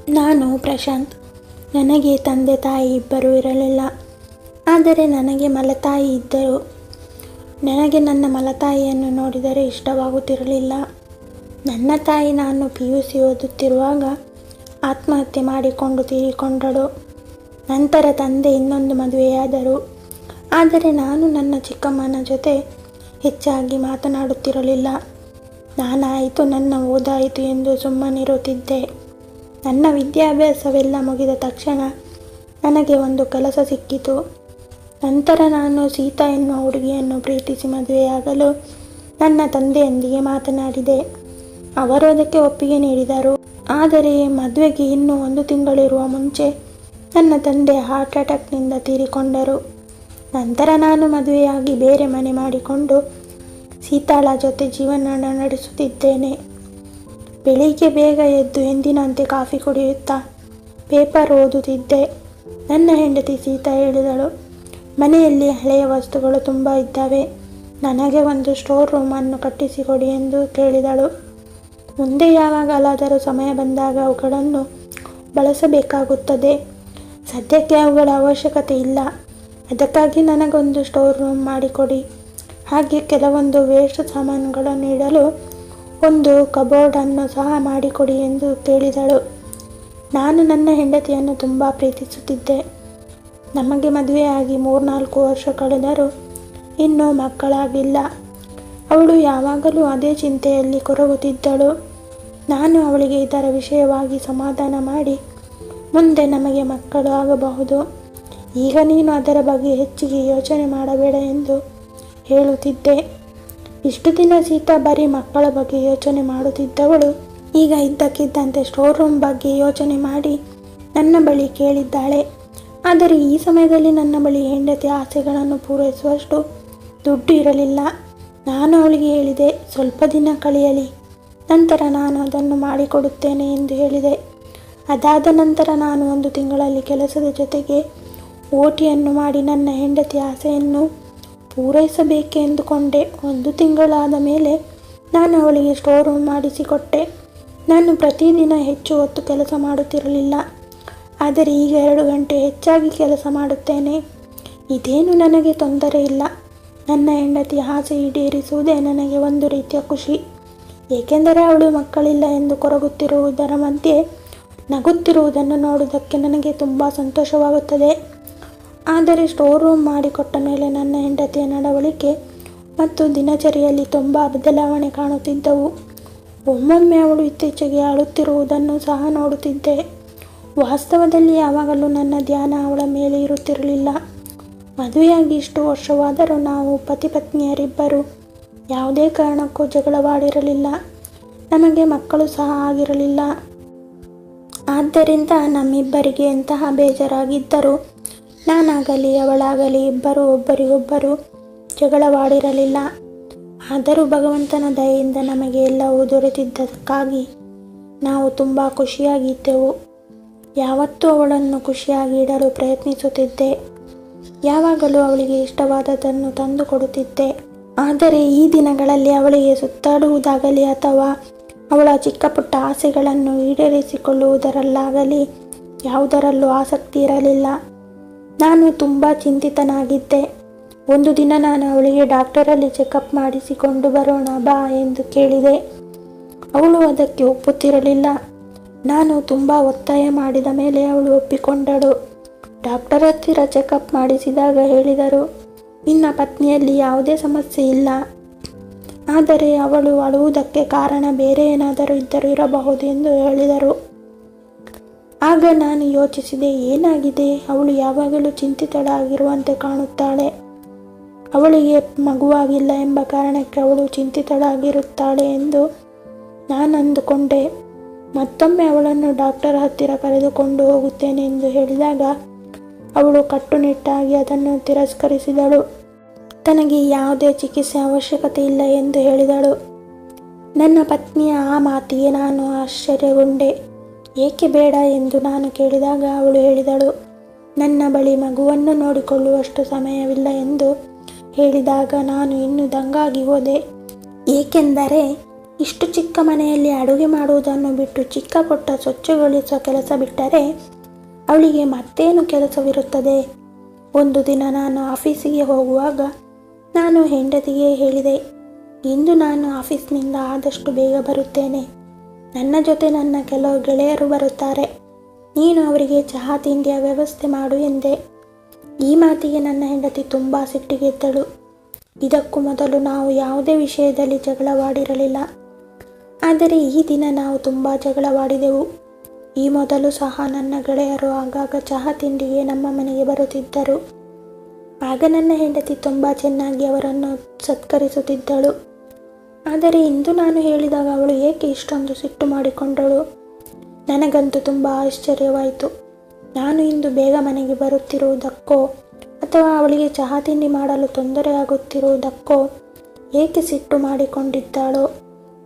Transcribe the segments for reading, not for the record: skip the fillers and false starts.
ನಾನು ಪ್ರಶಾಂತ್. ನನಗೆ ತಂದೆ ತಾಯಿ ಇಬ್ಬರೂ ಇರಲಿಲ್ಲ. ಆದರೆ ನನಗೆ ಮಲತಾಯಿ ಇದ್ದರು. ನನಗೆ ನನ್ನ ಮಲತಾಯಿಯನ್ನು ನೋಡಿದರೆ ಇಷ್ಟವಾಗುತ್ತಿರಲಿಲ್ಲ. ನನ್ನ ತಾಯಿ ನಾನು PUC ಓದುತ್ತಿರುವಾಗ ಆತ್ಮಹತ್ಯೆ ಮಾಡಿಕೊಂಡು ತೀರಿಕೊಂಡಳು. ನಂತರ ತಂದೆ ಇನ್ನೊಂದು ಮದುವೆಯಾದರು. ಆದರೆ ನಾನು ನನ್ನ ಚಿಕ್ಕಮ್ಮನ ಜೊತೆ ಹೆಚ್ಚಾಗಿ ಮಾತನಾಡುತ್ತಿರಲಿಲ್ಲ. ನಾನಾಯಿತು, ನನ್ನ ಓದಾಯಿತು ಎಂದು ಸುಮ್ಮನಿರುತ್ತಿದ್ದೆ. ನನ್ನ ವಿದ್ಯಾಭ್ಯಾಸವೆಲ್ಲ ಮುಗಿದ ತಕ್ಷಣ ನನಗೆ ಒಂದು ಕೆಲಸ ಸಿಕ್ಕಿತು. ನಂತರ ನಾನು ಸೀತಾ ಎನ್ನುವ ಹುಡುಗಿಯನ್ನು ಪ್ರೀತಿಸಿ ಮದುವೆಯಾಗಲು ನನ್ನ ತಂದೆಯೊಂದಿಗೆ ಮಾತನಾಡಿದೆ. ಅವರು ಅದಕ್ಕೆ ಒಪ್ಪಿಗೆ ನೀಡಿದರು. ಆದರೆ ಮದುವೆಗೆ ಇನ್ನೂ 1 ತಿಂಗಳಿರುವ ಮುಂಚೆ ನನ್ನ ತಂದೆ ಹಾರ್ಟ್ ಅಟ್ಯಾಕ್ನಿಂದ ತೀರಿಕೊಂಡರು. ನಂತರ ನಾನು ಮದುವೆಯಾಗಿ ಬೇರೆ ಮನೆ ಮಾಡಿಕೊಂಡು ಸೀತಾಳ ಜೊತೆ ಜೀವನ ನಡೆಸುತ್ತಿದ್ದೇನೆ. ಬೆಳಿಗ್ಗೆ ಬೇಗ ಎದ್ದು ಎಂದಿನಂತೆ ಕಾಫಿ ಕುಡಿಯುತ್ತಾ ಪೇಪರ್ ಓದುತ್ತಿದ್ದೆ. ನನ್ನ ಹೆಂಡತಿ ಸೀತಾ ಹೇಳಿದಳು, ಮನೆಯಲ್ಲಿ ಹಳೆಯ ವಸ್ತುಗಳು ತುಂಬ ಇದ್ದಾವೆ, ನನಗೆ ಒಂದು ಸ್ಟೋರ್ ರೂಮನ್ನು ಕಟ್ಟಿಸಿಕೊಡಿ ಎಂದು ಕೇಳಿದಳು. ಮುಂದೆ ಯಾವಾಗಲಾದರೂ ಸಮಯ ಬಂದಾಗ ಅವುಗಳನ್ನು ಬಳಸಬೇಕಾಗುತ್ತದೆ. ಸದ್ಯಕ್ಕೆ ಅವುಗಳ ಅವಶ್ಯಕತೆ ಇಲ್ಲ. ಅದಕ್ಕಾಗಿ ನನಗೊಂದು ಸ್ಟೋರ್ ರೂಮ್ ಮಾಡಿಕೊಡಿ. ಹಾಗೆ ಕೆಲವೊಂದು ವೇಸ್ಟ್ ಸಾಮಾನುಗಳನ್ನು ಇಡಲು ಒಂದು ಕಬೋರ್ಡನ್ನು ಸಹ ಮಾಡಿಕೊಡಿ ಎಂದು ಕೇಳಿದಳು. ನಾನು ನನ್ನ ಹೆಂಡತಿಯನ್ನು ತುಂಬ ಪ್ರೀತಿಸುತ್ತಿದ್ದೆ. ನಮಗೆ ಮದುವೆಯಾಗಿ 3-4 ವರ್ಷ ಕಳೆದರೂ ಇನ್ನೂ ಮಕ್ಕಳಾಗಿಲ್ಲ. ಅವಳು ಯಾವಾಗಲೂ ಅದೇ ಚಿಂತೆಯಲ್ಲಿ ಕೊರಗುತ್ತಿದ್ದಳು. ನಾನು ಅವಳಿಗೆ ಇದರ ವಿಷಯವಾಗಿ ಸಮಾಧಾನ ಮಾಡಿ, ಮುಂದೆ ನಮಗೆ ಮಕ್ಕಳು ಆಗಬಹುದು, ಈಗ ನೀನು ಅದರ ಬಗ್ಗೆ ಹೆಚ್ಚಿಗೆ ಯೋಚನೆ ಮಾಡಬೇಡ ಎಂದು ಹೇಳುತ್ತಿದ್ದೆ. ಇಷ್ಟು ದಿನ ಸೀತಾ ಬರೀ ಮಕ್ಕಳ ಬಗ್ಗೆ ಯೋಚನೆ ಮಾಡುತ್ತಿದ್ದವಳು ಈಗ ಇದ್ದಕ್ಕಿದ್ದಂತೆ ಸ್ಟೋರ್ ರೂಮ್ ಬಗ್ಗೆ ಯೋಚನೆ ಮಾಡಿ ನನ್ನ ಬಳಿ ಕೇಳಿದ್ದಾಳೆ. ಆದರೆ ಈ ಸಮಯದಲ್ಲಿ ನನ್ನ ಬಳಿ ಹೆಂಡತಿ ಆಸೆಗಳನ್ನು ಪೂರೈಸುವಷ್ಟು ದುಡ್ಡು ಇರಲಿಲ್ಲ. ನಾನು ಅವಳಿಗೆ ಹೇಳಿದೆ, ಸ್ವಲ್ಪ ದಿನ ಕಳೆಯಲಿ, ನಂತರ ನಾನು ಅದನ್ನು ಮಾಡಿಕೊಡುತ್ತೇನೆ ಎಂದು ಹೇಳಿದೆ. ಅದಾದ ನಂತರ ನಾನು 1 ತಿಂಗಳಲ್ಲಿ ಕೆಲಸದ ಜೊತೆಗೆ OTಯನ್ನು ಮಾಡಿ ನನ್ನ ಹೆಂಡತಿ ಆಸೆಯನ್ನು ಪೂರೈಸಬೇಕೆಂದುಕೊಂಡೆ. 1 ತಿಂಗಳಾದ ಮೇಲೆ ನಾನು ಅವಳಿಗೆ ಸ್ಟೋರ್ ರೂಮ್ ಮಾಡಿಸಿಕೊಟ್ಟೆ. ನಾನು ಪ್ರತಿದಿನ ಹೆಚ್ಚು ಹೊತ್ತು ಕೆಲಸ ಮಾಡುತ್ತಿರಲಿಲ್ಲ. ಆದರೆ ಈಗ 2 ಗಂಟೆ ಹೆಚ್ಚಾಗಿ ಕೆಲಸ ಮಾಡುತ್ತೇನೆ. ಇದೇನು ನನಗೆ ತೊಂದರೆ ಇಲ್ಲ. ನನ್ನ ಹೆಂಡತಿ ಆಸೆ ಈಡೇರಿಸುವುದೇ ನನಗೆ ಒಂದು ರೀತಿಯ ಖುಷಿ. ಏಕೆಂದರೆ ಅವಳು ಮಕ್ಕಳಿಲ್ಲ ಎಂದು ಕೊರಗುತ್ತಿರುವುದರ ಮಧ್ಯೆ ನಗುತ್ತಿರುವುದನ್ನು ನೋಡುವುದಕ್ಕೆ ನನಗೆ ತುಂಬ ಸಂತೋಷವಾಗುತ್ತದೆ. ಆದರೆ ಸ್ಟೋರ್ ರೂಮ್ ಮಾಡಿಕೊಟ್ಟ ಮೇಲೆ ನನ್ನ ಹೆಂಡತಿಯ ನಡವಳಿಕೆ ಮತ್ತು ದಿನಚರಿಯಲ್ಲಿ ತುಂಬ ಬದಲಾವಣೆ ಕಾಣುತ್ತಿದ್ದವು. ಒಮ್ಮೊಮ್ಮೆ ಅವಳು ಇತ್ತೀಚೆಗೆ ಅಳುತ್ತಿರುವುದನ್ನು ಸಹ ನೋಡುತ್ತಿದ್ದೆ. ವಾಸ್ತವದಲ್ಲಿ ಯಾವಾಗಲೂ ನನ್ನ ಧ್ಯಾನ ಅವಳ ಮೇಲೆ ಇರುತ್ತಿರಲಿಲ್ಲ. ಮದುವೆಯಾಗಿ ಇಷ್ಟು ವರ್ಷವಾದರೂ ನಾವು ಪತಿ ಪತ್ನಿಯರಿಬ್ಬರು ಯಾವುದೇ ಕಾರಣಕ್ಕೂ ಜಗಳವಾಡಿರಲಿಲ್ಲ. ನಮಗೆ ಮಕ್ಕಳು ಸಹ ಆಗಿರಲಿಲ್ಲ. ಆದ್ದರಿಂದ ನಮ್ಮಿಬ್ಬರಿಗೆ ಎಂತಹ ಬೇಜಾರಾಗಿದ್ದರೂ ನಾನಾಗಲಿ ಅವಳಾಗಲಿ ಇಬ್ಬರು ಒಬ್ಬರಿಗೊಬ್ಬರು ಜಗಳವಾಡಿರಲಿಲ್ಲ. ಆದರೂ ಭಗವಂತನ ದಯೆಯಿಂದ ನಮಗೆ ಎಲ್ಲವೂ ದೊರೆತಿದ್ದಕ್ಕಾಗಿ ನಾವು ತುಂಬ ಖುಷಿಯಾಗಿದ್ದೆವು. ಯಾವತ್ತೂ ಅವಳನ್ನು ಖುಷಿಯಾಗಿ ಇಡಲು ಪ್ರಯತ್ನಿಸುತ್ತಿದ್ದೆ. ಯಾವಾಗಲೂ ಅವಳಿಗೆ ಇಷ್ಟವಾದದ್ದನ್ನು ತಂದು ಕೊಡುತ್ತಿದ್ದೆ. ಆದರೆ ಈ ದಿನಗಳಲ್ಲಿ ಅವಳಿಗೆ ಸುತ್ತಾಡುವುದಾಗಲಿ ಅಥವಾ ಅವಳ ಚಿಕ್ಕ ಪುಟ್ಟ ಆಸೆಗಳನ್ನು ಈಡೇರಿಸಿಕೊಳ್ಳುವುದರಲ್ಲಾಗಲಿ ಯಾವುದರಲ್ಲೂ ಆಸಕ್ತಿ ಇರಲಿಲ್ಲ. ನಾನು ತುಂಬ ಚಿಂತಿತನಾಗಿದ್ದೆ. ಒಂದು ದಿನ ನಾನು ಅವಳಿಗೆ ಡಾಕ್ಟರಲ್ಲಿ ಚೆಕಪ್ ಮಾಡಿಸಿಕೊಂಡು ಬರೋಣ ಬಾ ಎಂದು ಕೇಳಿದೆ. ಅವಳು ಅದಕ್ಕೆ ಒಪ್ಪುತ್ತಿರಲಿಲ್ಲ. ನಾನು ತುಂಬ ಒತ್ತಾಯ ಮಾಡಿದ ಮೇಲೆ ಅವಳು ಒಪ್ಪಿಕೊಂಡಳು. ಡಾಕ್ಟರ್ ಹತ್ತಿರ ಚೆಕಪ್ ಮಾಡಿಸಿದಾಗ ಹೇಳಿದರು, ನಿನ್ನ ಪತ್ನಿಯಲ್ಲಿ ಯಾವುದೇ ಸಮಸ್ಯೆ ಇಲ್ಲ. ಆದರೆ ಅವಳು ಅಳುವುದಕ್ಕೆ ಕಾರಣ ಬೇರೆ ಏನಾದರೂ ಇರಬಹುದು ಎಂದು ಹೇಳಿದರು. ಆಗ ನಾನು ಯೋಚಿಸಿದೆ, ಏನಾಗಿದೆ? ಅವಳು ಯಾವಾಗಲೂ ಚಿಂತಿತಳಾಗಿರುವಂತೆ ಕಾಣುತ್ತಾಳೆ. ಅವಳಿಗೆ ಮಗುವಾಗಿಲ್ಲ ಎಂಬ ಕಾರಣಕ್ಕೆ ಅವಳು ಚಿಂತಿತಳಾಗಿರುತ್ತಾಳೆ ಎಂದು ನಾನು ಅಂದುಕೊಂಡೆ. ಮತ್ತೊಮ್ಮೆ ಅವಳನ್ನು ಡಾಕ್ಟರ್ ಹತ್ತಿರ ಕರೆದುಕೊಂಡು ಹೋಗುತ್ತೇನೆ ಎಂದು ಹೇಳಿದಾಗ ಅವಳು ಕಟ್ಟುನಿಟ್ಟಾಗಿ ಅದನ್ನು ತಿರಸ್ಕರಿಸಿದಳು. ತನಗೆ ಯಾವುದೇ ಚಿಕಿತ್ಸೆ ಅವಶ್ಯಕತೆ ಇಲ್ಲ ಎಂದು ಹೇಳಿದಳು. ನನ್ನ ಪತ್ನಿಯ ಆ ಮಾತಿಗೆ ನಾನು ಆಶ್ಚರ್ಯಗೊಂಡೆ. ಏಕೆ ಬೇಡ ಎಂದು ನಾನು ಕೇಳಿದಾಗ ಅವಳು ಹೇಳಿದಳು, ನನ್ನ ಬಳಿ ಮಗುವನ್ನು ನೋಡಿಕೊಳ್ಳುವಷ್ಟು ಸಮಯವಿಲ್ಲ ಎಂದು ಹೇಳಿದಾಗ ನಾನು ಇನ್ನೂ ದಂಗಾಗಿ ಹೋದೆ. ಏಕೆಂದರೆ ಇಷ್ಟು ಚಿಕ್ಕ ಮನೆಯಲ್ಲಿ ಅಡುಗೆ ಮಾಡುವುದನ್ನು ಬಿಟ್ಟು ಚಿಕ್ಕ ಪುಟ್ಟ ಸ್ವಚ್ಛಗೊಳಿಸುವ ಕೆಲಸ ಬಿಟ್ಟರೆ ಅವಳಿಗೆ ಮತ್ತೇನು ಕೆಲಸವಿರುತ್ತದೆ? ಒಂದು ದಿನ ನಾನು ಆಫೀಸಿಗೆ ಹೋಗುವಾಗ ನಾನು ಹೆಂಡತಿಗೆ ಹೇಳಿದೆ, ಇಂದು ನಾನು ಆಫೀಸ್ನಿಂದ ಆದಷ್ಟು ಬೇಗ ಬರುತ್ತೇನೆ. ನನ್ನ ಜೊತೆ ನನ್ನ ಕೆಲವು ಗೆಳೆಯರು ಬರುತ್ತಾರೆ. ನೀನು ಅವರಿಗೆ ಚಹಾ ತಿಂಡಿಯ ವ್ಯವಸ್ಥೆ ಮಾಡು ಎಂದೆ. ಈ ಮಾತಿಗೆ ನನ್ನ ಹೆಂಡತಿ ತುಂಬ ಸಿಟ್ಟಿಗೆದ್ದಳು. ಇದಕ್ಕೂ ಮೊದಲು ನಾವು ಯಾವುದೇ ವಿಷಯದಲ್ಲಿ ಜಗಳವಾಡಿರಲಿಲ್ಲ. ಆದರೆ ಈ ದಿನ ನಾವು ತುಂಬ ಜಗಳವಾಡಿದೆವು. ಈ ಮೊದಲು ಸಹ ನನ್ನ ಗೆಳೆಯರು ಆಗಾಗ ಚಹಾ ತಿಂಡಿಗೆ ನಮ್ಮ ಮನೆಗೆ ಬರುತ್ತಿದ್ದರು. ಆಗ ನನ್ನ ಹೆಂಡತಿ ತುಂಬ ಚೆನ್ನಾಗಿ ಅವರನ್ನು ಸತ್ಕರಿಸುತ್ತಿದ್ದಳು. ಆದರೆ ಇಂದು ನಾನು ಹೇಳಿದಾಗ ಅವಳು ಏಕೆ ಇಷ್ಟೊಂದು ಸಿಟ್ಟು ಮಾಡಿಕೊಂಡಳು? ನನಗಂತೂ ತುಂಬ ಆಶ್ಚರ್ಯವಾಯಿತು. ನಾನು ಇಂದು ಬೇಗ ಮನೆಗೆ ಬರುತ್ತಿರುವುದಕ್ಕೋ ಅಥವಾ ಅವಳಿಗೆ ಚಹಾ ತಿಂಡಿ ಮಾಡಲು ತೊಂದರೆ ಆಗುತ್ತಿರುವುದಕ್ಕೋ ಏಕೆ ಸಿಟ್ಟು ಮಾಡಿಕೊಂಡಿದ್ದಾಳೋ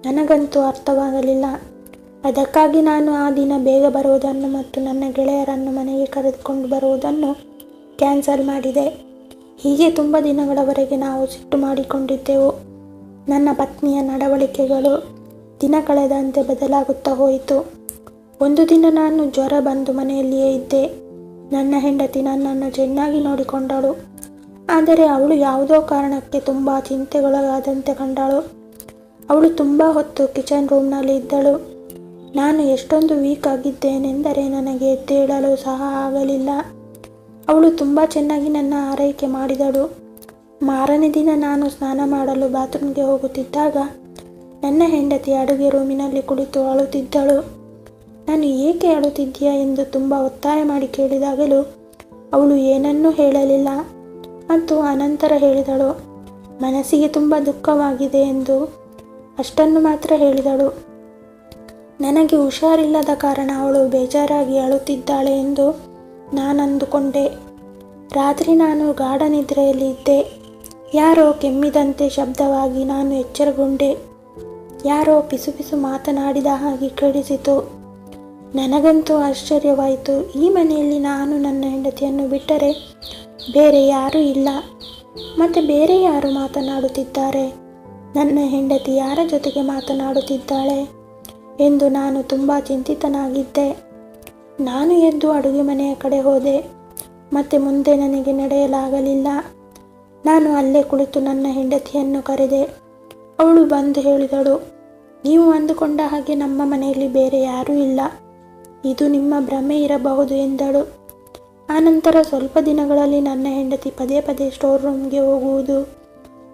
ನನಗಂತೂ ಅರ್ಥವಾಗಲಿಲ್ಲ. ಅದಕ್ಕಾಗಿ ನಾನು ಆ ದಿನ ಬೇಗ ಬರುವುದನ್ನು ಮತ್ತು ನನ್ನ ಗೆಳೆಯರನ್ನು ಮನೆಗೆ ಕರೆದುಕೊಂಡು ಬರುವುದನ್ನು ಕ್ಯಾನ್ಸಲ್ ಮಾಡಿದೆ. ಹೀಗೆ ತುಂಬ ದಿನಗಳವರೆಗೆ ನಾವು ಸಿಟ್ಟು ಮಾಡಿಕೊಂಡಿದ್ದೆವು. ನನ್ನ ಪತ್ನಿಯ ನಡವಳಿಕೆಗಳು ದಿನ ಕಳೆದಂತೆ ಬದಲಾಗುತ್ತಾ ಹೋಯಿತು. ಒಂದು ದಿನ ನಾನು ಜ್ವರ ಬಂದು ಮನೆಯಲ್ಲಿಯೇ ಇದ್ದೆ. ನನ್ನ ಹೆಂಡತಿ ನನ್ನನ್ನು ಚೆನ್ನಾಗಿ ನೋಡಿಕೊಂಡಳು. ಆದರೆ ಅವಳು ಯಾವುದೋ ಕಾರಣಕ್ಕೆ ತುಂಬ ಚಿಂತೆಗೊಳಗಾದಂತೆ ಕಂಡಳು. ಅವಳು ತುಂಬ ಹೊತ್ತು ಕಿಚನ್ ರೂಮ್ನಲ್ಲಿ ಇದ್ದಳು. ನಾನು ಎಷ್ಟೊಂದು ವೀಕ್ ಆಗಿದ್ದೇನೆಂದರೆ ನನಗೆ ಎದ್ದೇಳಲು ಸಹ ಆಗಲಿಲ್ಲ. ಅವಳು ತುಂಬ ಚೆನ್ನಾಗಿ ನನ್ನ ಆರೈಕೆ ಮಾಡಿದಳು. ಮಾರನೇ ದಿನ ನಾನು ಸ್ನಾನ ಮಾಡಲು ಬಾತ್ರೂಮ್ಗೆ ಹೋಗುತ್ತಿದ್ದಾಗ ನನ್ನ ಹೆಂಡತಿ ಅಡುಗೆ ರೂಮಿನಲ್ಲಿ ಕುಳಿತು ಅಳುತ್ತಿದ್ದಳು. ನಾನು ಏಕೆ ಅಳುತ್ತಿದ್ದೀಯಾ ಎಂದು ತುಂಬ ಒತ್ತಾಯ ಮಾಡಿ ಕೇಳಿದಾಗಲೂ ಅವಳು ಏನನ್ನೂ ಹೇಳಲಿಲ್ಲ ಮತ್ತು ಅನಂತರ ಹೇಳಿದಳು, ಮನಸ್ಸಿಗೆ ತುಂಬ ದುಃಖವಾಗಿದೆ ಎಂದು. ಅಷ್ಟನ್ನು ಮಾತ್ರ ಹೇಳಿದಳು. ನನಗೆ ಹುಷಾರಿಲ್ಲದ ಕಾರಣ ಅವಳು ಬೇಜಾರಾಗಿ ಅಳುತ್ತಿದ್ದಾಳೆ ಎಂದು ನಾನಂದುಕೊಂಡೆ. ರಾತ್ರಿ ನಾನು ಗಾಢ ನಿದ್ರೆಯಲ್ಲಿ ಇದ್ದೆ. ಯಾರೋ ಕೆಮ್ಮಿದಂತೆ ಶಬ್ದವಾಗಿ ನಾನು ಎಚ್ಚರಗೊಂಡೆ. ಯಾರೋ ಪಿಸು ಪಿಸು ಮಾತನಾಡಿದ ಹಾಗೆ ಕೇಳಿಸಿತು. ನನಗಂತೂ ಆಶ್ಚರ್ಯವಾಯಿತು. ಈ ಮನೆಯಲ್ಲಿ ನಾನು ನನ್ನ ಹೆಂಡತಿಯನ್ನು ಬಿಟ್ಟರೆ ಬೇರೆ ಯಾರೂ ಇಲ್ಲ. ಮತ್ತು ಬೇರೆ ಯಾರು ಮಾತನಾಡುತ್ತಿದ್ದಾರೆ? ನನ್ನ ಹೆಂಡತಿ ಯಾರ ಜೊತೆಗೆ ಮಾತನಾಡುತ್ತಿದ್ದಾಳೆ ಎಂದು ನಾನು ತುಂಬ ಚಿಂತಿತನಾಗಿದ್ದೆ. ನಾನು ಎದ್ದು ಅಡುಗೆ ಮನೆಯ ಕಡೆ ಹೋದೆ. ಮತ್ತು ಮುಂದೆ ನನಗೆ ನಡೆಯಲಾಗಲಿಲ್ಲ. ನಾನು ಅಲ್ಲೇ ಕುಳಿತು ನನ್ನ ಹೆಂಡತಿಯನ್ನು ಕರೆದೆ. ಅವಳು ಬಂದು ಹೇಳಿದಳು, ನೀವು ಅಂದುಕೊಂಡ ಹಾಗೆ ನಮ್ಮ ಮನೆಯಲ್ಲಿ ಬೇರೆ ಯಾರೂ ಇಲ್ಲ. ಇದು ನಿಮ್ಮ ಭ್ರಮೆ ಇರಬಹುದು ಎಂದಳು. ಆನಂತರ ಸ್ವಲ್ಪ ದಿನಗಳಲ್ಲಿ ನನ್ನ ಹೆಂಡತಿ ಪದೇ ಪದೇ ಸ್ಟೋರ್ ರೂಮ್ಗೆ ಹೋಗುವುದು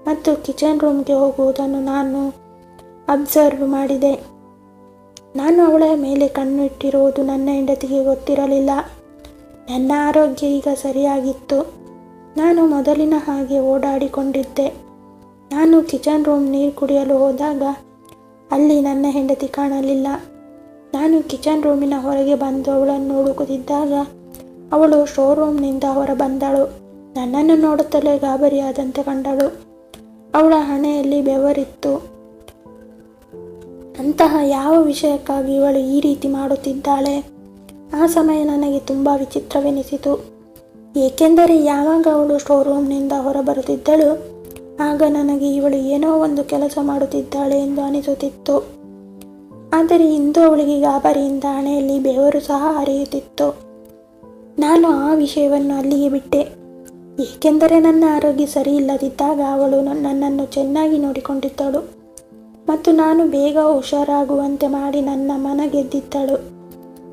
ಮತ್ತು ಕಿಚನ್ ರೂಮ್ಗೆ ಹೋಗುವುದನ್ನು ನಾನು ಅಬ್ಸರ್ವ್ ಮಾಡಿದೆ. ನಾನು ಅವಳ ಮೇಲೆ ಕಣ್ಣು ಇಟ್ಟಿರುವುದು ನನ್ನ ಹೆಂಡತಿಗೆ ಗೊತ್ತಿರಲಿಲ್ಲ. ನನ್ನ ಆರೋಗ್ಯ ಈಗ ಸರಿಯಾಗಿತ್ತು. ನಾನು ಮೊದಲಿನ ಹಾಗೆ ಓಡಾಡಿಕೊಂಡಿದ್ದೆ. ನಾನು ಕಿಚನ್ ರೂಮ್ ನೀರು ಕುಡಿಯಲು ಹೋದಾಗ ಅಲ್ಲಿ ನನ್ನ ಹೆಂಡತಿ ಕಾಣಲಿಲ್ಲ. ನಾನು ಕಿಚನ್ ರೂಮಿನ ಹೊರಗೆ ಬಂದು ಅವಳನ್ನು ಹುಡುಕುತ್ತಿದ್ದಾಗ ಅವಳು ಸ್ಟೋರ್ ರೂಮ್ನಿಂದ ಹೊರ ಬಂದಳು. ನನ್ನನ್ನು ನೋಡುತ್ತಲೇ ಗಾಬರಿಯಾದಂತೆ ಕಂಡಳು. ಅವಳ ಹಣೆಯಲ್ಲಿ ಬೆವರಿತ್ತು. ಅಂತಹ ಯಾವ ವಿಷಯಕ್ಕಾಗಿ ಇವಳು ಈ ರೀತಿ ಮಾಡುತ್ತಿದ್ದಾಳೆ? ಆ ಸಮಯ ನನಗೆ ತುಂಬ ವಿಚಿತ್ರವೆನಿಸಿತು. ಏಕೆಂದರೆ ಯಾವಾಗ ಅವಳು ಸ್ಟೋರ್ ರೂಮ್ನಿಂದ ಹೊರಬರುತ್ತಿದ್ದಳು ಆಗ ನನಗೆ ಇವಳು ಏನೋ ಒಂದು ಕೆಲಸ ಮಾಡುತ್ತಿದ್ದಾಳೆ ಎಂದು ಅನಿಸುತ್ತಿತ್ತು. ಆದರೆ ಇಂದು ಅವಳಿಗೆ ಗಾಬರಿಯಿಂದ ಹಣೆಯಲ್ಲಿ ಬೆವರು ಸಹ ಹರಿಯುತ್ತಿತ್ತು. ನಾನು ಆ ವಿಷಯವನ್ನು ಅಲ್ಲಿಗೆ ಬಿಟ್ಟೆ. ಏಕೆಂದರೆ ನನ್ನ ಆರೋಗ್ಯ ಸರಿ ಇಲ್ಲದಿದ್ದಾಗ ಅವಳು ನನ್ನನ್ನು ಚೆನ್ನಾಗಿ ನೋಡಿಕೊಂಡಿದ್ದಳು ಮತ್ತು ನಾನು ಬೇಗ ಹುಷಾರಾಗುವಂತೆ ಮಾಡಿ ನನ್ನ ಮನ ಗೆದ್ದಿದ್ದಳು.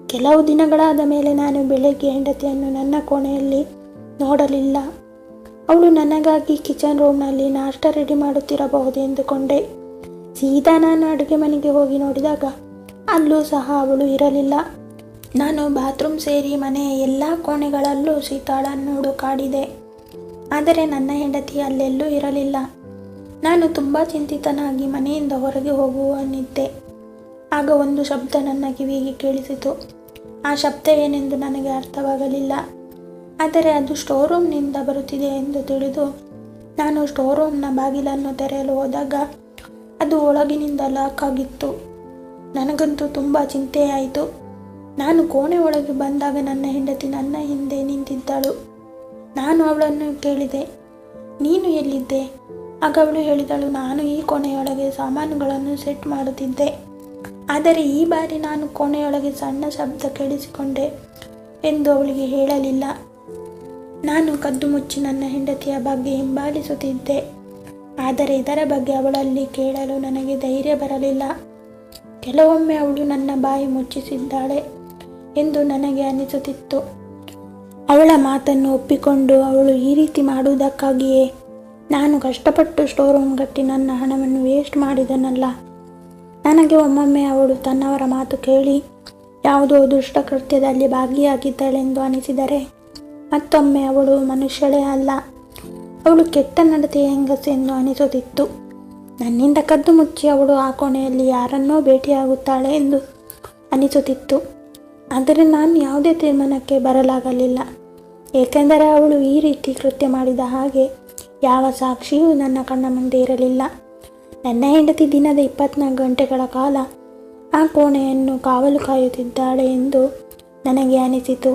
ಕೆಲವು ದಿನಗಳಾದ ಮೇಲೆ ನಾನು ಬೆಳಗ್ಗೆ ಹೆಂಡತಿಯನ್ನು ನನ್ನ ಕೋಣೆಯಲ್ಲಿ ನೋಡಲಿಲ್ಲ. ಅವಳು ನನಗಾಗಿ ಕಿಚನ್ ರೂಮ್ನಲ್ಲಿ ನಾಷ್ಟ ರೆಡಿ ಮಾಡುತ್ತಿರಬಹುದು ಎಂದುಕೊಂಡೆ. ಸೀದಾ ನಾನು ಅಡುಗೆ ಮನೆಗೆ ಹೋಗಿ ನೋಡಿದಾಗ ಅಲ್ಲೂ ಸಹ ಅವಳು ಇರಲಿಲ್ಲ. ನಾನು ಬಾತ್ರೂಮ್ ಸೇರಿ ಮನೆಯ ಎಲ್ಲ ಕೋಣೆಗಳಲ್ಲೂ ಸೀತಾಳನ್ನು ಹುಡುಕಾಡಿದೆ. ಆದರೆ ನನ್ನ ಹೆಂಡತಿ ಅಲ್ಲೆಲ್ಲೂ ಇರಲಿಲ್ಲ. ನಾನು ತುಂಬ ಚಿಂತಿತನಾಗಿ ಮನೆಯಿಂದ ಹೊರಗೆ ಹೋಗುವನಿದ್ದೆ. ಆಗ ಒಂದು ಶಬ್ದ ನನ್ನ ಕಿವಿಗೆ ಕೇಳಿಸಿತು. ಆ ಶಬ್ದ ಏನೆಂದು ನನಗೆ ಅರ್ಥವಾಗಲಿಲ್ಲ. ಆದರೆ ಅದು ಸ್ಟೋರ್ ರೂಮ್ನಿಂದ ಬರುತ್ತಿದೆ ಎಂದು ತಿಳಿದು ನಾನು ಸ್ಟೋರ್ ರೂಮ್ನ ಬಾಗಿಲನ್ನು ತೆರೆಯಲು ಹೋದಾಗ ಅದು ಒಳಗಿನಿಂದ ಲಾಕ್ ಆಗಿತ್ತು. ನನಗಂತೂ ತುಂಬ ಚಿಂತೆಯಾಯಿತು. ನಾನು ಕೋಣೆ ಒಳಗೆ ಬಂದಾಗ ನನ್ನ ಹೆಂಡತಿ ನನ್ನ ಹಿಂದೆ ನಿಂತಿದ್ದಳು. ನಾನು ಅವಳನ್ನು ಕೇಳಿದೆ, ನೀನು ಎಲ್ಲಿದ್ದೆ? ಆಗ ಅವಳು ಹೇಳಿದಳು, ನಾನು ಈ ಕೋಣೆಯೊಳಗೆ ಸಾಮಾನುಗಳನ್ನು ಸೆಟ್ ಮಾಡುತ್ತಿದ್ದೆ. ಆದರೆ ಈ ಬಾರಿ ನಾನು ಕೋಣೆಯೊಳಗೆ ಸಣ್ಣ ಶಬ್ದ ಕೇಳಿಸಿಕೊಂಡೆ ಎಂದು ಅವಳಿಗೆ ಹೇಳಲಿಲ್ಲ. ನಾನು ಕದ್ದು ಮುಚ್ಚಿ ನನ್ನ ಹೆಂಡತಿಯ ಬಗ್ಗೆ ಹಿಂಬಾಲಿಸುತ್ತಿದ್ದೆ. ಆದರೆ ಇದರ ಬಗ್ಗೆ ಅವಳಲ್ಲಿ ಕೇಳಲು ನನಗೆ ಧೈರ್ಯ ಬರಲಿಲ್ಲ. ಕೆಲವೊಮ್ಮೆ ಅವಳು ನನ್ನ ಬಾಯಿ ಮುಚ್ಚಿಸಿದ್ದಾಳೆ ಎಂದು ನನಗೆ ಅನಿಸುತ್ತಿತ್ತು. ಅವಳ ಮಾತನ್ನು ಒಪ್ಪಿಕೊಂಡು ಅವಳು ಈ ರೀತಿ ಮಾಡುವುದಕ್ಕಾಗಿಯೇ ನಾನು ಕಷ್ಟಪಟ್ಟು ಸ್ಟೋರ್ ರೂಮ್ ಕಟ್ಟಿ ನನ್ನ ಹಣವನ್ನು ವೇಸ್ಟ್ ಮಾಡಿದನಲ್ಲ. ನನಗೆ ಒಮ್ಮೊಮ್ಮೆ ಅವಳು ತನ್ನವರ ಮಾತು ಕೇಳಿ ಯಾವುದೋ ದುಷ್ಟಕೃತ್ಯದಲ್ಲಿ ಭಾಗಿಯಾಗಿದ್ದಾಳೆಂದು ಅನಿಸಿದರೆ, ಮತ್ತೊಮ್ಮೆ ಅವಳು ಮನುಷ್ಯಳೇ ಅಲ್ಲ, ಅವಳು ಕೆಟ್ಟ ನಡತೆಯ ಹೆಂಗಸೆಂದು ಅನಿಸುತ್ತಿತ್ತು. ನನ್ನಿಂದ ಕದ್ದು ಮುಚ್ಚಿ ಅವಳು ಆ ಕೋಣೆಯಲ್ಲಿ ಯಾರನ್ನೋ ಭೇಟಿಯಾಗುತ್ತಾಳೆ ಎಂದು ಅನಿಸುತ್ತಿತ್ತು. ಆದರೆ ನಾನು ಯಾವುದೇ ತೀರ್ಮಾನಕ್ಕೆ ಬರಲಾಗಲಿಲ್ಲ, ಏಕೆಂದರೆ ಅವಳು ಈ ರೀತಿ ಕೃತ್ಯ ಮಾಡಿದ ಹಾಗೆ ಯಾವ ಸಾಕ್ಷಿಯೂ ನನ್ನ ಕಣ್ಣ ಮುಂದೆ ಇರಲಿಲ್ಲ. ನನ್ನ ಹೆಂಡತಿ ದಿನದ 24 ಗಂಟೆಗಳ ಕಾಲ ಆ ಕೋಣೆಯನ್ನು ಕಾವಲು ಕಾಯುತ್ತಿದ್ದಾಳೆ ಎಂದು ನನಗೆ ಅನಿಸಿತು.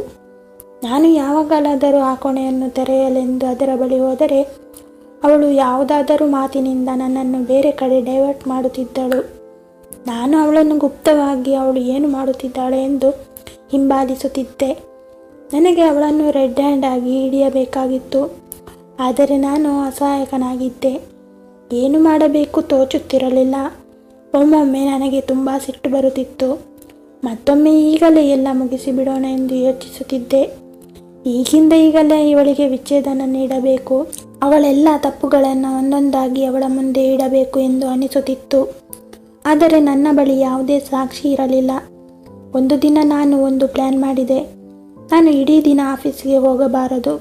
ನಾನು ಯಾವಾಗಲಾದರೂ ಆ ಕೋಣೆಯನ್ನು ತೆರೆಯಲೆಂದು ಅದರ ಬಳಿ ಹೋದರೆ ಅವಳು ಯಾವುದಾದರೂ ಮಾತಿನಿಂದ ನನ್ನನ್ನು ಬೇರೆ ಕಡೆ ಡೈವರ್ಟ್ ಮಾಡುತ್ತಿದ್ದಳು. ನಾನು ಅವಳನ್ನು ಗುಪ್ತವಾಗಿ ಅವಳು ಏನು ಮಾಡುತ್ತಿದ್ದಾಳೆ ಎಂದು ಹಿಂಬಾಲಿಸುತ್ತಿದ್ದೆ. ನನಗೆ ಅವಳನ್ನು ರೆಡ್ ಹ್ಯಾಂಡ್ ಆಗಿ ಹಿಡಿಯಬೇಕಾಗಿತ್ತು. ಆದರೆ ನಾನು ಅಸಹಾಯಕನಾಗಿದ್ದೆ. ಏನು ಮಾಡಬೇಕು ತೋಚುತ್ತಿರಲಿಲ್ಲ. ಒಮ್ಮೊಮ್ಮೆ ನನಗೆ ತುಂಬ ಸಿಟ್ಟು ಬರುತ್ತಿತ್ತು. ಮತ್ತೊಮ್ಮೆ ಈಗಲೇ ಎಲ್ಲ ಮುಗಿಸಿಬಿಡೋಣ ಎಂದು ಯೋಚಿಸುತ್ತಿದ್ದೆ. ಈಗಲೇ ಇವಳಿಗೆ ವಿಚ್ಛೇದನ ನೀಡಬೇಕು, ಅವಳೆಲ್ಲ ತಪ್ಪುಗಳನ್ನು ಒಂದೊಂದಾಗಿ ಅವಳ ಮುಂದೆ ಇಡಬೇಕು ಎಂದು ಅನಿಸುತ್ತಿತ್ತು. ಆದರೆ ನನ್ನ ಬಳಿ ಯಾವುದೇ ಸಾಕ್ಷಿ ಇರಲಿಲ್ಲ. ಒಂದು ದಿನ ನಾನು ಒಂದು ಪ್ಲ್ಯಾನ್ ಮಾಡಿದೆ. ನಾನು ಇಡೀ ದಿನ ಆಫೀಸಿಗೆ ಹೋಗಬಾರದು.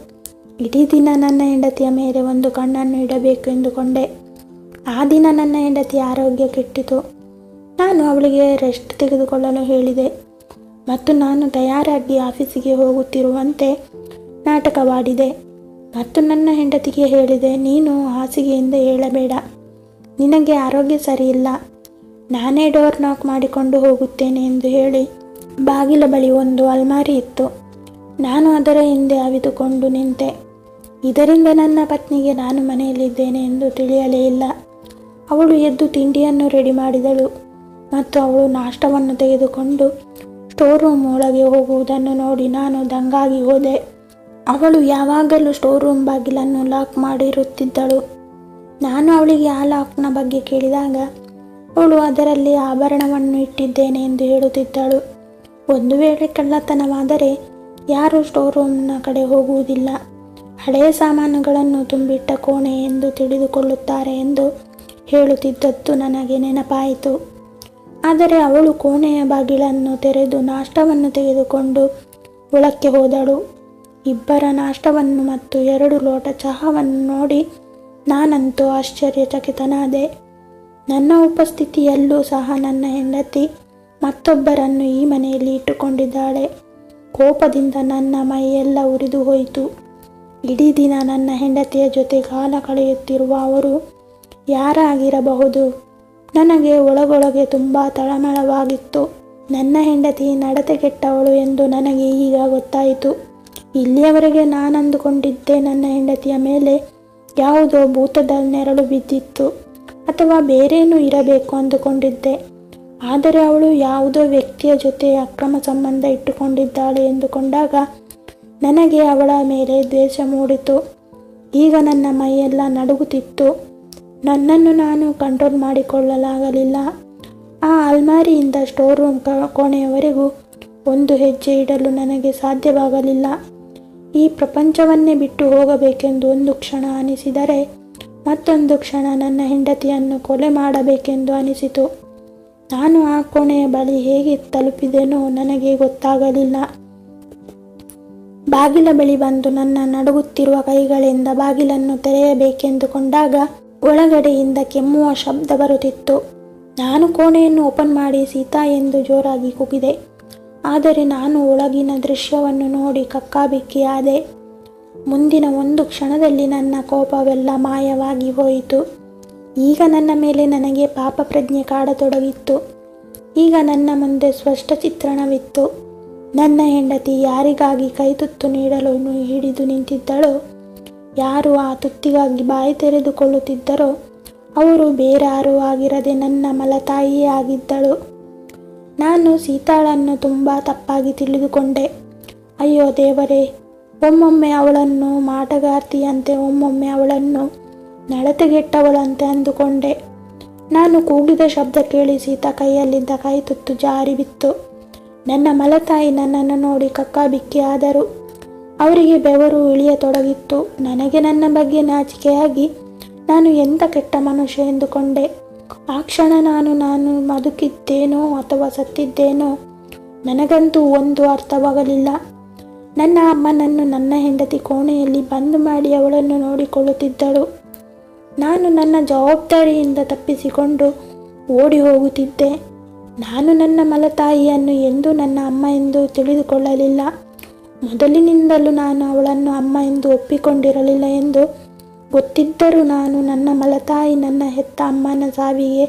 ಇಡೀ ದಿನ ನನ್ನ ಹೆಂಡತಿಯ ಮೇಲೆ ಒಂದು ಕಣ್ಣನ್ನು ಇಡಬೇಕು ಎಂದುಕೊಂಡೆ. ಆ ದಿನ ನನ್ನ ಹೆಂಡತಿಯ ಆರೋಗ್ಯ ಕೆಟ್ಟಿತು. ನಾನು ಅವಳಿಗೆ ರೆಸ್ಟ್ ತೆಗೆದುಕೊಳ್ಳಲು ಹೇಳಿದೆ ಮತ್ತು ನಾನು ತಯಾರಾಗಿ ಆಫೀಸಿಗೆ ಹೋಗುತ್ತಿರುವಂತೆ ನಾಟಕವಾಡಿದೆ ಮತ್ತು ನನ್ನ ಹೆಂಡತಿಗೆ ಹೇಳಿದೆ, ನೀನು ಹಾಸಿಗೆಯಿಂದ ಏಳಬೇಡ, ನಿನಗೆ ಆರೋಗ್ಯ ಸರಿಯಿಲ್ಲ, ನಾನೇ ಡೋರ್ ನಾಕ್ ಮಾಡಿಕೊಂಡು ಹೋಗುತ್ತೇನೆ ಎಂದು ಹೇಳಿ ಬಾಗಿಲ ಬಳಿ ಒಂದು ಅಲ್ಮಾರಿ ಇತ್ತು. ನಾನು ಅದರ ಹಿಂದೆ ಅವಿತುಕೊಂಡು ನಿಂತೆ. ಇದರಿಂದ ನನ್ನ ಪತ್ನಿಗೆ ನಾನು ಮನೆಯಲ್ಲಿದ್ದೇನೆ ಎಂದು ತಿಳಿಯಲೇ ಇಲ್ಲ. ಅವಳು ಎದ್ದು ತಿಂಡಿಯನ್ನು ರೆಡಿ ಮಾಡಿದಳು ಮತ್ತು ಅವಳು ನಾಷ್ಟವನ್ನು ತೆಗೆದುಕೊಂಡು ಸ್ಟೋರ್ ರೂಮ್ ಒಳಗೆ ಹೋಗುವುದನ್ನು ನೋಡಿ ನಾನು ದಂಗಾಗಿ ಹೋದೆ. ಅವಳು ಯಾವಾಗಲೂ ಸ್ಟೋರ್ ರೂಮ್ ಬಾಗಿಲನ್ನು ಲಾಕ್ ಮಾಡಿರುತ್ತಿದ್ದಳು. ನಾನು ಅವಳಿಗೆ ಆ ಲಾಕ್ನ ಬಗ್ಗೆ ಕೇಳಿದಾಗ ಅವಳು ಅದರಲ್ಲಿ ಆಭರಣವನ್ನು ಇಟ್ಟಿದ್ದೇನೆ ಎಂದು ಹೇಳುತ್ತಿದ್ದಳು. ಒಂದು ವೇಳೆ ಕಳ್ಳತನವಾದರೆ ಯಾರೂ ಸ್ಟೋರ್ ರೂಮ್ನ ಕಡೆ ಹೋಗುವುದಿಲ್ಲ, ಹಳೆಯ ಸಾಮಾನುಗಳನ್ನು ತುಂಬಿಟ್ಟ ಕೋಣೆ ಎಂದು ತಿಳಿದುಕೊಳ್ಳುತ್ತಾರೆ ಎಂದು ಹೇಳುತ್ತಿದ್ದದ್ದು ನನಗೆ ನೆನಪಾಯಿತು. ಆದರೆ ಅವಳು ಕೋಣೆಯ ಬಾಗಿಲನ್ನು ತೆರೆದು ನಾಷ್ಟವನ್ನು ತೆಗೆದುಕೊಂಡು ಒಳಕ್ಕೆ ಹೋದಳು. ಇಬ್ಬರ ನಾಷ್ಟವನ್ನು ಮತ್ತು 2 ಲೋಟ ಚಹಾವನ್ನು ನೋಡಿ ನಾನಂತೂ ಆಶ್ಚರ್ಯಚಕಿತನಾದೆ. ನನ್ನ ಉಪಸ್ಥಿತಿಯಲ್ಲೂ ಸಹ ನನ್ನ ಹೆಂಡತಿ ಮತ್ತೊಬ್ಬರನ್ನು ಈ ಮನೆಯಲ್ಲಿ ಇಟ್ಟುಕೊಂಡಿದ್ದಾಳೆ. ಕೋಪದಿಂದ ನನ್ನ ಮೈಯೆಲ್ಲ ಉರಿದು ಹೋಯಿತು. ಇಡೀ ದಿನ ನನ್ನ ಹೆಂಡತಿಯ ಜೊತೆ ಕಾಲ ಕಳೆಯುತ್ತಿರುವ ಅವರು ಯಾರಾಗಿರಬಹುದು? ನನಗೆ ಒಳಗೊಳಗೆ ತುಂಬ ತಳಮಳವಾಗಿತ್ತು. ನನ್ನ ಹೆಂಡತಿ ನಡತೆಗೆಟ್ಟವಳು ಎಂದು ನನಗೆ ಈಗ ಗೊತ್ತಾಯಿತು. ಇಲ್ಲಿಯವರೆಗೆ ನಾನಂದುಕೊಂಡಿದ್ದೆ ನನ್ನ ಹೆಂಡತಿಯ ಮೇಲೆ ಯಾವುದೋ ಭೂತದ ನೆರಳು ಬಿದ್ದಿತ್ತು ಅಥವಾ ಬೇರೇನೂ ಇರಬೇಕು ಅಂದುಕೊಂಡಿದ್ದೆ. ಆದರೆ ಅವಳು ಯಾವುದೋ ವ್ಯಕ್ತಿಯ ಜೊತೆ ಅಕ್ರಮ ಸಂಬಂಧ ಇಟ್ಟುಕೊಂಡಿದ್ದಾಳೆ ಎಂದುಕೊಂಡಾಗ ನನಗೆ ಅವಳ ಮೇಲೆ ದ್ವೇಷ ಮೂಡಿತು. ಈಗ ನನ್ನ ಮೈಯೆಲ್ಲ ನಡುಗುತ್ತಿತ್ತು. ನನ್ನನ್ನು ನಾನು ಕಂಟ್ರೋಲ್ ಮಾಡಿಕೊಳ್ಳಲಾಗಲಿಲ್ಲ. ಆ ಅಲ್ಮಾರಿಯಿಂದ ಸ್ಟೋರ್ ರೂಮ್ ಕೋಣೆಯವರೆಗೂ ಒಂದು ಹೆಜ್ಜೆ ಇಡಲು ನನಗೆ ಸಾಧ್ಯವಾಗಲಿಲ್ಲ. ಈ ಪ್ರಪಂಚವನ್ನೇ ಬಿಟ್ಟು ಹೋಗಬೇಕೆಂದು ಒಂದು ಕ್ಷಣ ಅನಿಸಿದರೆ ಮತ್ತೊಂದು ಕ್ಷಣ ನನ್ನ ಹೆಂಡತಿಯನ್ನು ಕೊಲೆ ಮಾಡಬೇಕೆಂದು ಅನಿಸಿತು. ನಾನು ಆ ಕೋಣೆಯ ಬಳಿ ಹೇಗೆ ತಲುಪಿದೆನೋ ನನಗೆ ಗೊತ್ತಾಗಲಿಲ್ಲ. ಬಾಗಿಲ ಬಳಿ ಬಂದು ನನ್ನ ನಡುಗುತ್ತಿರುವ ಕೈಗಳಿಂದ ಬಾಗಿಲನ್ನು ತೆರೆಯಬೇಕೆಂದುಕೊಂಡಾಗ ಒಳಗಡೆಯಿಂದ ಕೆಮ್ಮುವ ಶಬ್ದ ಬರುತ್ತಿತ್ತು. ನಾನು ಕೋಣೆಯನ್ನು ಓಪನ್ ಮಾಡಿ ಸೀತಾ ಎಂದು ಜೋರಾಗಿ ಕೂಗಿದೆ. ಆದರೆ ನಾನು ಒಳಗಿನ ದೃಶ್ಯವನ್ನು ನೋಡಿ ಕಕ್ಕಾಬಿಕ್ಕಿಯಾದೆ. ಮುಂದಿನ ಒಂದು ಕ್ಷಣದಲ್ಲಿ ನನ್ನ ಕೋಪವೆಲ್ಲ ಮಾಯವಾಗಿ ಹೋಯಿತು. ಈಗ ನನ್ನ ಮೇಲೆ ನನಗೆ ಪಾಪ ಪ್ರಜ್ಞೆ ಕಾಡತೊಡಗಿತ್ತು. ಈಗ ನನ್ನ ಮುಂದೆ ಸ್ಪಷ್ಟ ಚಿತ್ರಣವಿತ್ತು. ನನ್ನ ಹೆಂಡತಿ ಯಾರಿಗಾಗಿ ಕೈತುತ್ತು ನೀಡಲು ಹಿಡಿದು ನಿಂತಿದ್ದಳೋ ಯಾರು ಆ ತುತ್ತಿಗಾಗಿ ಬಾಯಿ ತೆರೆದುಕೊಳ್ಳುತ್ತಿದ್ದರೋ ಅವರು ಬೇರಾರೂ ಆಗಿರದೆ ನನ್ನ ಮಲತಾಯಿಯೇ ಆಗಿದ್ದಳು. ನಾನು ಸೀತಾಳನ್ನು ತುಂಬ ತಪ್ಪಾಗಿ ತಿಳಿದುಕೊಂಡೆ. ಅಯ್ಯೋ ದೇವರೇ, ಒಮ್ಮೊಮ್ಮೆ ಅವಳನ್ನು ಮಾಟಗಾರ್ತಿಯಂತೆ, ಒಮ್ಮೊಮ್ಮೆ ಅವಳನ್ನು ನಡತೆಗೆಟ್ಟವಳಂತೆ ಅಂದುಕೊಂಡೆ. ನಾನು ಕೂಗಿದ ಶಬ್ದ ಕೇಳಿ ಸೀತಾ ಕೈಯಲ್ಲಿದ್ದ ಕೈ ತುತ್ತು ಜಾರಿ ಬಿತ್ತು. ನನ್ನ ಮಲತಾಯಿ ನನ್ನನ್ನು ನೋಡಿ ಕಕ್ಕಾಬಿಕ್ಕಿ ಆದರು. ಅವರಿಗೆ ಬೆವರು ಇಳಿಯತೊಡಗಿತ್ತು. ನನಗೆ ನನ್ನ ಬಗ್ಗೆ ನಾಚಿಕೆಯಾಗಿ ನಾನು ಎಂಥ ಕೆಟ್ಟ ಮನುಷ್ಯ ಎಂದುಕೊಂಡೆ. ಆ ಕ್ಷಣ ನಾನು ಬದುಕಿದ್ದೇನೋ ಅಥವಾ ಸತ್ತಿದ್ದೇನೋ ನನಗಂತೂ ಒಂದು ಅರ್ಥವಾಗಲಿಲ್ಲ. ನನ್ನ ಅಮ್ಮನನ್ನು ನನ್ನ ಹೆಂಡತಿ ಕೋಣೆಯಲ್ಲಿ ಬಂದು ಮಾಡಿ ಅವಳನ್ನು ನೋಡಿಕೊಳ್ಳುತ್ತಿದ್ದಳು. ನಾನು ನನ್ನ ಜವಾಬ್ದಾರಿಯಿಂದ ತಪ್ಪಿಸಿಕೊಂಡು ಓಡಿ ಹೋಗುತ್ತಿದ್ದೆ. ನಾನು ನನ್ನ ಮಲತಾಯಿಯನ್ನು ಎಂದೂ ನನ್ನ ಅಮ್ಮ ಎಂದು ತಿಳಿದುಕೊಳ್ಳಲಿಲ್ಲ. ಮೊದಲಿನಿಂದಲೂ ನಾನು ಅವಳನ್ನು ಅಮ್ಮ ಎಂದು ಒಪ್ಪಿಕೊಂಡಿರಲಿಲ್ಲ ಎಂದು ಗೊತ್ತಿದ್ದರೂ ನಾನು ನನ್ನ ಮಲತಾಯಿ ನನ್ನ ಹೆತ್ತ ಅಮ್ಮನ ಸಾವಿಗೆ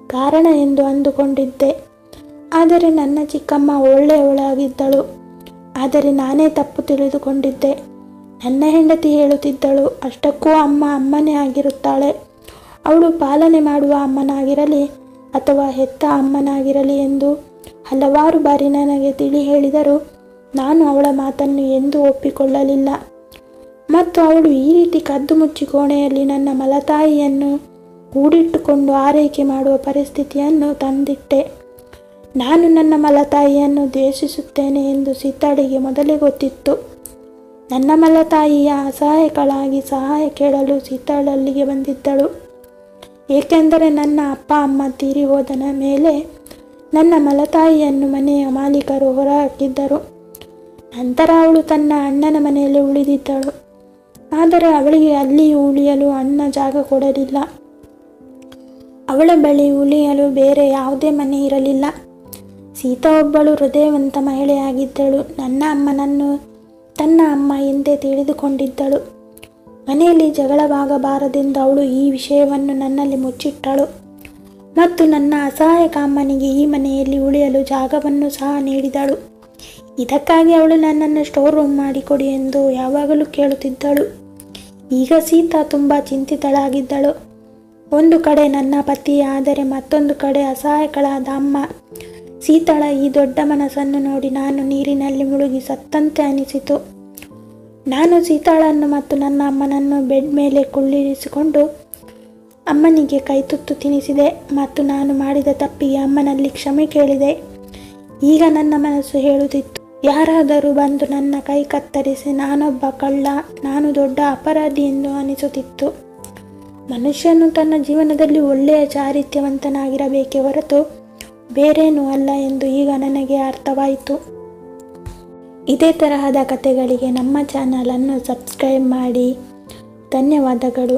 ಕಾರಣ ಎಂದು ಅಂದುಕೊಂಡಿದ್ದೆ. ಆದರೆ ನನ್ನ ಚಿಕ್ಕಮ್ಮ ಒಳ್ಳೆಯವಳಾಗಿದ್ದಳು. ಆದರೆ ನಾನೇ ತಪ್ಪು ತಿಳಿದುಕೊಂಡಿದ್ದೆ. ನನ್ನ ಹೆಂಡತಿ ಹೇಳುತ್ತಿದ್ದಳು, ಅಷ್ಟಕ್ಕೂ ಅಮ್ಮ ಅಮ್ಮನೇ ಆಗಿರುತ್ತಾಳೆ. ಅವಳು ಪಾಲನೆ ಮಾಡುವ ಅಮ್ಮನಾಗಿರಲಿ ಅಥವಾ ಹೆತ್ತ ಅಮ್ಮನಾಗಿರಲಿ ಎಂದು ಹಲವಾರು ಬಾರಿ ನನಗೆ ತಿಳಿ ಹೇಳಿದರೂ ನಾನು ಅವಳ ಮಾತನ್ನು ಎಂದೂ ಒಪ್ಪಿಕೊಳ್ಳಲಿಲ್ಲ. ಮತ್ತು ಅವಳು ಈ ರೀತಿ ಕದ್ದು ಮುಚ್ಚಿ ಕೋಣೆಯಲ್ಲಿ ನನ್ನ ಮಲತಾಯಿಯನ್ನು ಕೂಡಿಟ್ಟುಕೊಂಡು ಆರೈಕೆ ಮಾಡುವ ಪರಿಸ್ಥಿತಿಯನ್ನು ತಂದಿಟ್ಟೆ. ನಾನು ನನ್ನ ಮಲತಾಯಿಯನ್ನು ದ್ವೇಷಿಸುತ್ತೇನೆ ಎಂದು ಸೀತಾಳಿಗೆ ಮೊದಲೇ ಗೊತ್ತಿತ್ತು. ನನ್ನ ಮಲತಾಯಿಯ ಅಸಹಾಯಕಳಾಗಿ ಸಹಾಯ ಕೇಳಲು ಸೀತಾಳಲ್ಲಿಗೆ ಬಂದಿದ್ದಳು. ಏಕೆಂದರೆ ನನ್ನ ಅಪ್ಪ ಅಮ್ಮ ತೀರಿ ಹೋದನ ಮೇಲೆ ನನ್ನ ಮಲತಾಯಿಯನ್ನು ಮನೆಯ ಮಾಲೀಕರು ಹೊರಹಾಕಿದ್ದರು. ನಂತರ ಅವಳು ತನ್ನ ಅಣ್ಣನ ಮನೆಯಲ್ಲಿ ಉಳಿದಿದ್ದಳು. ಆದರೆ ಅವಳಿಗೆ ಅಲ್ಲಿ ಉಳಿಯಲು ಅಣ್ಣ ಜಾಗ ಕೊಡಲಿಲ್ಲ. ಅವಳ ಬಳಿ ಉಳಿಯಲು ಬೇರೆ ಯಾವುದೇ ಮನೆ ಇರಲಿಲ್ಲ. ಸೀತಾ ಒಬ್ಬಳು ಹೃದಯವಂತ ಮಹಿಳೆಯಾಗಿದ್ದಳು. ನನ್ನ ಅಮ್ಮನನ್ನು ತನ್ನ ಅಮ್ಮ ಎಂದೇ ತಿಳಿದುಕೊಂಡಿದ್ದಳು. ಮನೆಯಲ್ಲಿ ಜಗಳವಾಗಬಾರದೆಂದು ಅವಳು ಈ ವಿಷಯವನ್ನು ನನ್ನಲ್ಲಿ ಮುಚ್ಚಿಟ್ಟಳು. ಮತ್ತು ನನ್ನ ಅಸಹಾಯಕ ಅಮ್ಮನಿಗೆ ಈ ಮನೆಯಲ್ಲಿ ಉಳಿಯಲು ಜಾಗವನ್ನು ಸಹ ನೀಡಿದಳು. ಇದಕ್ಕಾಗಿ ಅವಳು ನನ್ನನ್ನು ಸ್ಟೋರ್ ರೂಮ್ ಮಾಡಿಕೊಡಿ ಎಂದು ಯಾವಾಗಲೂ ಕೇಳುತ್ತಿದ್ದಳು. ಈಗ ಸೀತಾ ತುಂಬ ಚಿಂತಿತಳಾಗಿದ್ದಳು. ಒಂದು ಕಡೆ ನನ್ನ ಪತಿ, ಆದರೆ ಮತ್ತೊಂದು ಕಡೆ ಅಸಹಾಯಕಳಾದ ಅಮ್ಮ. ಸೀತಾಳ ಈ ದೊಡ್ಡ ಮನಸ್ಸನ್ನು ನೋಡಿ ನಾನು ನೀರಿನಲ್ಲಿ ಮುಳುಗಿ ಸತ್ತಂತೆ ಅನಿಸಿತು. ನಾನು ಸೀತಾಳನ್ನು ಮತ್ತು ನನ್ನ ಅಮ್ಮನನ್ನು ಬೆಡ್ ಮೇಲೆ ಕುಳ್ಳಿರಿಸಿಕೊಂಡು ಅಮ್ಮನಿಗೆ ಕೈತುತ್ತು ತಿನ್ನಿಸಿದೆ ಮತ್ತು ನಾನು ಮಾಡಿದ ತಪ್ಪಿಗೆ ಅಮ್ಮನಲ್ಲಿ ಕ್ಷಮೆ ಕೇಳಿದೆ. ಈಗ ನನ್ನ ಮನಸ್ಸು ಹೇಳುತ್ತಿತ್ತು, ಯಾರಾದರೂ ಬಂದು ನನ್ನ ಕೈ ಕತ್ತರಿಸಿ ನಾನೊಬ್ಬ ಕಳ್ಳ, ನಾನು ದೊಡ್ಡ ಅಪರಾಧಿ ಎಂದು ಅನಿಸುತ್ತಿತ್ತು. ಮನುಷ್ಯನು ತನ್ನ ಜೀವನದಲ್ಲಿ ಒಳ್ಳೆಯ ಚಾರಿತ್ರ್ಯವಂತನಾಗಿರಬೇಕೇ ಹೊರತು ಬೇರೇನೂ ಅಲ್ಲ ಎಂದು ಈಗ ನನಗೆ ಅರ್ಥವಾಯಿತು. ಇದೇ ತರಹದ ಕಥೆಗಳಿಗೆ ನಮ್ಮ ಚಾನಲನ್ನು ಸಬ್ಸ್ಕ್ರೈಬ್ ಮಾಡಿ. ಧನ್ಯವಾದಗಳು.